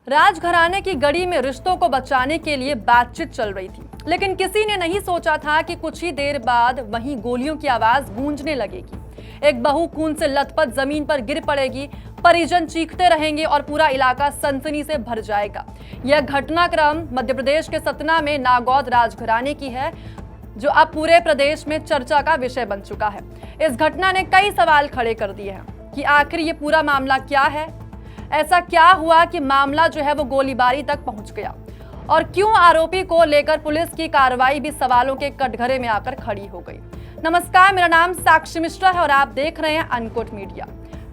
राजघराने की गड़ी में रिश्तों को बचाने के लिए बातचीत चल रही थी, लेकिन किसी ने नहीं सोचा था कि कुछ ही देर बाद वहीं गोलियों की आवाज गूंजने लगेगी। एक बहू खून से लथपथ जमीन पर गिर पड़ेगी, परिजन चीखते रहेंगे और पूरा इलाका सनसनी से भर जाएगा। यह घटनाक्रम मध्य प्रदेश के सतना में नागौद राजघराने की है, जो अब पूरे प्रदेश में चर्चा का विषय बन चुका है। इस घटना ने कई सवाल खड़े कर दिए हैं कि आखिर ये पूरा मामला क्या है, ऐसा क्या हुआ कि मामला जो है वो गोलीबारी तक पहुंच गया, और क्यों आरोपी को लेकर पुलिस की कार्रवाई भी सवालों के कटघरे में आकर खड़ी हो गई। नमस्कार, मेरा नाम साक्षी मिश्रा है और आप देख रहे हैं अनकोट मीडिया।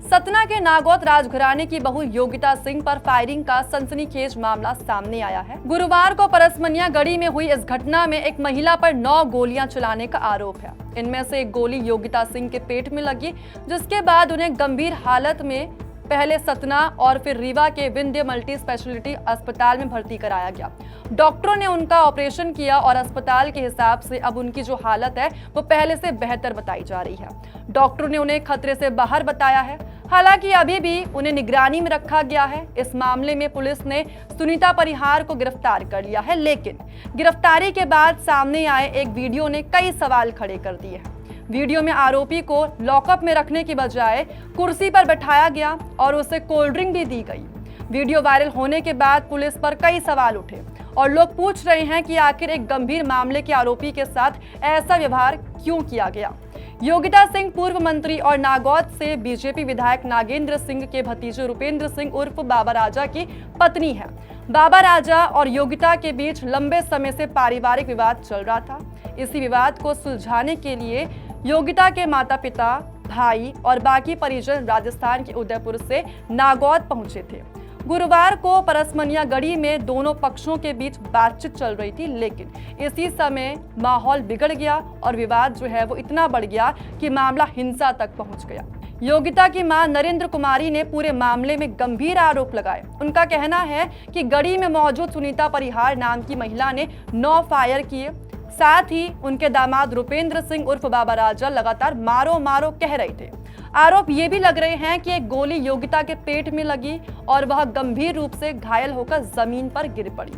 सतना के नागौद राजघराने की बहू योगिता सिंह पर फायरिंग का सनसनीखेज मामला सामने आया है। गुरुवार को परसमनिया गढ़ी में हुई इस घटना में एक महिला पर 9 गोलियां चलाने का आरोप है। इनमें से एक गोली योगिता सिंह के पेट में लगी, जिसके बाद उन्हें गंभीर हालत में पहले सतना और फिर रीवा के विंध्य मल्टी स्पेशलिटी अस्पताल में भर्ती कराया गया। डॉक्टरों ने उनका ऑपरेशन किया और अस्पताल के हिसाब से अब उनकी जो हालत है वो पहले से बेहतर बताई जा रही है। डॉक्टरों ने उन्हें खतरे से बाहर बताया है, हालांकि अभी भी उन्हें निगरानी में रखा गया है। इस मामले में पुलिस ने सुनीता परिहार को गिरफ्तार कर लिया है, लेकिन गिरफ्तारी के बाद सामने आए एक वीडियो ने कई सवाल खड़े कर दिए हैं। वीडियो में आरोपी को लॉकअप में रखने की बजाय कुर्सी पर बैठाया गया और उसे कोल्ड ड्रिंक भी दी गई। वीडियो वायरल होने के बाद पुलिस पर कई सवाल उठे और लोग पूछ रहे हैं कि आखिर एक गंभीर मामले के आरोपी के साथ ऐसा व्यवहार क्यों किया गया। योगिता सिंह पूर्व मंत्री और नागौद से बीजेपी विधायक नागेंद्र सिंह के भतीजे रुपेंद्र सिंह उर्फ बाबा राजा की पत्नी है। बाबा राजा और योगिता के बीच लंबे समय से पारिवारिक विवाद चल रहा था। इसी विवाद को सुलझाने के लिए योगिता के माता पिता, भाई और बाकी परिजन राजस्थान के उदयपुर से नागौद पहुंचे थे। गुरुवार को परसमनिया गढ़ी में दोनों पक्षों के बीच बातचीत चल रही थी, लेकिन इसी समय माहौल बिगड़ गया और विवाद जो है वो इतना बढ़ गया कि मामला हिंसा तक पहुंच गया। योगिता की मां नरेंद्र कुमारी ने पूरे मामले में गंभीर आरोप लगाए। उनका कहना है कि गढ़ी में मौजूद सुनीता परिहार नाम की महिला ने 9 फायर किए। साथ ही उनके दामाद रुपेंद्र सिंह उर्फ बाबा राजा लगातार मारो मारो कह रहे थे। आरोप ये भी लग रहे हैं कि एक गोली योगिता के पेट में लगी और वह गंभीर रूप से घायल होकर जमीन पर गिर पड़ी।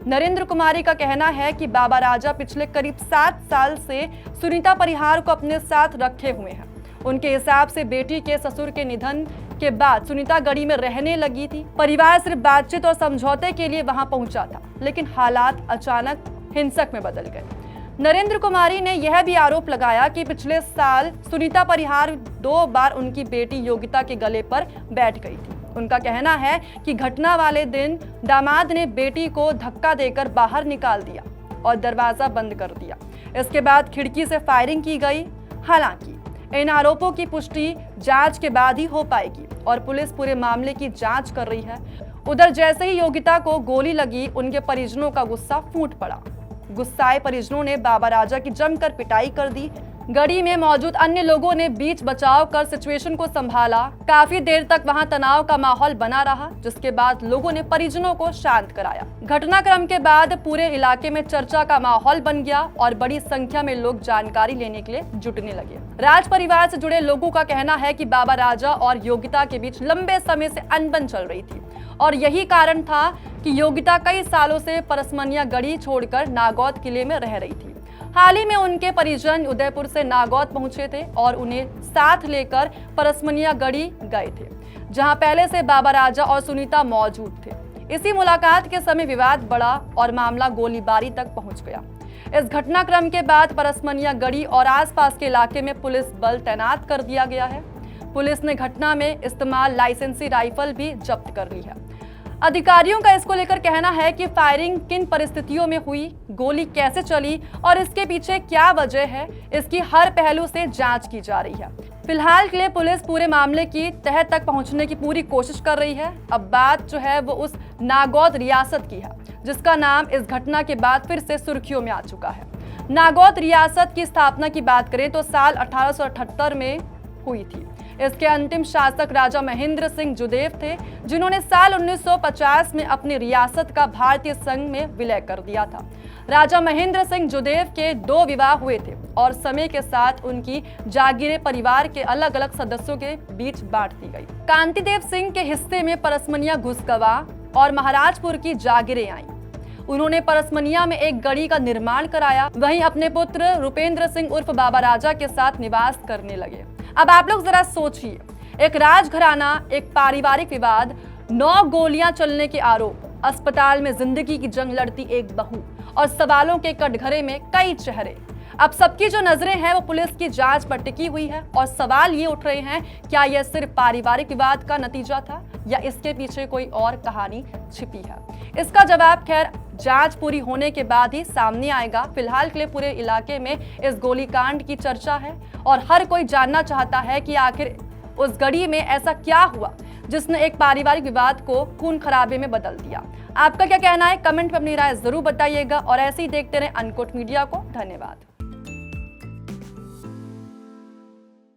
नरेंद्र कुमारी का कहना है कि बाबा राजा पिछले करीब 7 साल से सुनीता परिहार को अपने साथ रखे हुए हैं। उनके हिसाब से बेटी के ससुर के निधन के बाद सुनीता गढ़ी में रहने लगी थी। परिवार सिर्फ बातचीत और समझौते के लिए वहां पहुंचा था, लेकिन हालात अचानक हिंसक में बदल गए। नरेंद्र कुमारी ने यह भी आरोप लगाया कि पिछले साल सुनीता परिहार 2 बार उनकी बेटी योगिता के गले पर बैठ गई थी। उनका कहना है कि घटना वाले दिन दामाद ने बेटी को धक्का देकर बाहर निकाल दिया और दरवाजा बंद कर दिया। इसके बाद खिड़की से फायरिंग की गई। हालांकि इन आरोपों की पुष्टि जांच के बाद ही हो पाएगी और पुलिस पूरे मामले की जांच कर रही है। उधर जैसे ही योगिता को गोली लगी, उनके परिजनों का गुस्सा फूट पड़ा। गुस्साए परिजनों ने बाबा राजा की जमकर पिटाई कर दी। गढ़ी में मौजूद अन्य लोगों ने बीच बचाव कर सिचुएशन को संभाला। काफी देर तक वहां तनाव का माहौल बना रहा, जिसके बाद लोगों ने परिजनों को शांत कराया। घटनाक्रम के बाद पूरे इलाके में चर्चा का माहौल बन गया और बड़ी संख्या में लोग जानकारी लेने के लिए जुटने लगे। राज परिवार से जुड़े लोगों का कहना है कि बाबा राजा और योगिता के बीच लंबे समय से अनबन चल रही थी और यही कारण था कि योगिता कई सालों से परसमनिया गढ़ी छोड़कर नागौद किले में रह रही थी। हाल ही में उनके परिजन उदयपुर से नागौद पहुंचे थे और उन्हें साथ लेकर परसमनिया गढ़ी गए थे, जहां पहले से बाबा राजा और सुनीता मौजूद थे। इसी मुलाकात के समय विवाद बढ़ा और मामला गोलीबारी तक पहुंच गया। इस घटनाक्रम के बाद परसमनिया गढ़ी और आसपास के इलाके में पुलिस बल तैनात कर दिया गया है। पुलिस ने घटना में इस्तेमाल लाइसेंसी राइफल भी जब्त कर ली है। अधिकारियों का इसको लेकर कहना है कि फायरिंग किन परिस्थितियों में हुई, गोली कैसे चली और इसके पीछे क्या वजह है, इसकी हर पहलू से जांच की जा रही है। फिलहाल के लिए पुलिस पूरे मामले की तह तक पहुंचने की पूरी कोशिश कर रही है। अब बात जो है वो उस नागौद रियासत की है, जिसका नाम इस घटना के बाद फिर से सुर्खियों में आ चुका है। नागौद रियासत की स्थापना की बात करें तो साल 1878 में हुई थी। इसके अंतिम शासक राजा महेंद्र सिंह जुदेव थे, जिन्होंने साल 1950 में अपनी रियासत का भारतीय संघ में विलय कर दिया था। राजा महेंद्र सिंह जुदेव के 2 विवाह हुए थे और समय के साथ उनकी जागीरें परिवार के अलग अलग सदस्यों के बीच बांट दी गई। कांतिदेव सिंह के हिस्से में परसमनिया घुसकवा, और महाराजपुर की जागीरें आईं। उन्होंने परसमनिया में एक गढ़ी का निर्माण कराया, वहीं अपने पुत्र रुपेंद्र सिंह उर्फ बाबा राजा के साथ निवास करने लगे। अब आप लोग जरा सोचिए, एक राजघराना, एक पारिवारिक विवाद, 9 गोलियां चलने के आरोप, अस्पताल में जिंदगी की जंग लड़ती एक बहू और सवालों के कटघरे में कई चेहरे। अब सबकी जो नजरें हैं वो पुलिस की जांच पर टिकी हुई है और सवाल ये उठ रहे हैं, क्या यह सिर्फ पारिवारिक विवाद का नतीजा था या इसके पीछे कोई और कहानी छिपी है? इसका जवाब खैर जांच पूरी होने के बाद ही सामने आएगा। फिलहाल के लिए पूरे इलाके में इस गोलीकांड की चर्चा है और हर कोई जानना चाहता है कि आखिर उस गढ़ी में ऐसा क्या हुआ जिसने एक पारिवारिक विवाद को खून खराबे में बदल दिया। आपका क्या कहना है? कमेंट में अपनी राय जरूर बताइएगा और ऐसे ही देखते रहें अनकोट मीडिया को। धन्यवाद।